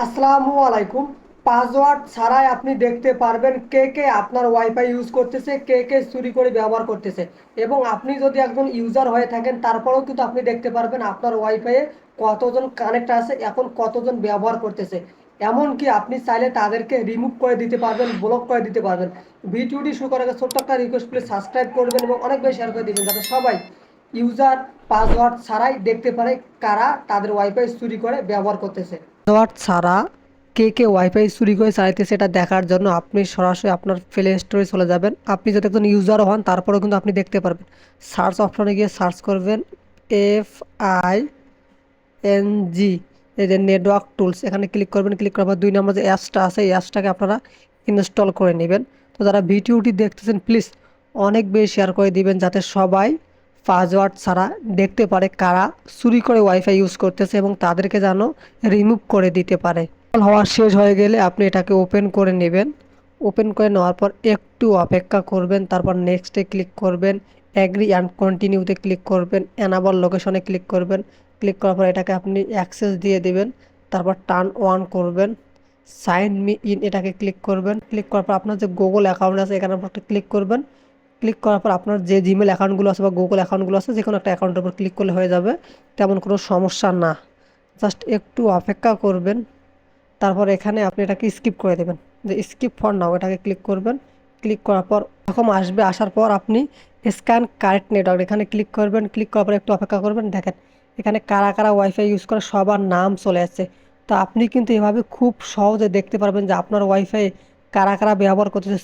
আসসালামু আলাইকুম। পাসওয়ার্ড ছাড়াই আপনি দেখতে পারবেন কে কে আপনার ওয়াইফাই ইউজ করতেছে, কে কে চুরি করে ব্যবহার করতেছে। এবং আপনি যদি একজন ইউজার হয়ে থাকেন তারপরেও কিন্তু আপনি দেখতে পারবেন আপনার ওয়াইফাইয়ে কতজন কানেক্ট আছে, এখন কতজন ব্যবহার করতেছে। এমনকি আপনি চাইলে তাদেরকে রিমুভ করে দিতে পারবেন, ব্লক করে দিতে পারবেন। ভিডিওটি শুরু করার আগে ছোট্ট একটা রিকোয়েস্ট, প্লিজ সাবস্ক্রাইব করবেন এবং অনেক বেশি শেয়ার করে দিবেন যাতে সবাই ইউজার পাসওয়ার্ড ছাড়াই দেখতে পারে কারা তাদের ওয়াইফাই চুরি করে ব্যবহার করতেছে। পাসওয়ার্ড ছাড়া কে কে ওয়াইফাই চুরি করে চালাইতেছে এটা দেখার জন্য আপনি সরাসরি আপনার প্লে স্টোরে চলে যাবেন। আপনি যদি একজন ইউজার হন তারপরেও কিন্তু আপনি দেখতে পারবেন। সার্চ অপশনে গিয়ে সার্চ করবেন FING, এই যে নেটওয়ার্ক টুলস, এখানে ক্লিক করবেন। ক্লিক করার পর 2 নম্বর যে অ্যাপসটা আছে এই অ্যাপসটাকে আপনারা ইনস্টল করে নেবেন। তো যারা ভিডিওটি দেখতেছেন প্লিজ অনেক বেশি শেয়ার করে দিবেন যাতে সবাই পাসওয়ার্ড ছাড়া দেখতে পারে কারা চুরি করে ওয়াইফাই ইউজ করতেছে এবং তাদেরকে যেন রিমুভ করে দিতে পারে। হওয়া শেষ হয়ে গেলে আপনি এটাকে ওপেন করে নেবেন। ওপেন করে নেওয়ার পর একটু অপেক্ষা করবেন, তারপর নেক্সটে ক্লিক করবেন, অ্যাগ্রি অ্যান্ড কন্টিনিউতে ক্লিক করবেন, অ্যানাবল লোকেশনে ক্লিক করবেন। ক্লিক করার পর এটাকে আপনি অ্যাক্সেস দিয়ে দিবেন, তারপর টার্ন অন করবেন। সাইন মি ইন এটাকে ক্লিক করবেন। ক্লিক করার পর আপনার যে গুগল অ্যাকাউন্ট আছে এখানে একটা ক্লিক করবেন। ক্লিক করার পর আপনার যে জিমেল অ্যাকাউন্টগুলো আছে বা গুগল অ্যাকাউন্টগুলো আছে যে কোনো একটা অ্যাকাউন্টের উপর ক্লিক করলে হয়ে যাবে, তেমন কোনো সমস্যা না। জাস্ট একটু অপেক্ষা করবেন, তারপর এখানে আপনি এটাকে স্কিপ করে দেবেন, যে স্কিপ ফর নাও এটাকে ক্লিক করবেন। ক্লিক করার পর এরকম আসবে, আসার পর আপনি স্ক্যান কারেক্ট নেটওয়ার্ক এখানে ক্লিক করবেন। ক্লিক করার পর একটু অপেক্ষা করবেন, দেখেন এখানে কারা কারা ওয়াইফাই ইউজ করে সবার নাম চলে আসছে। তো আপনি কিন্তু এভাবে খুব সহজে দেখতে পারবেন যে আপনার ওয়াইফাই কারা কারা ব্যবহার করতেছে।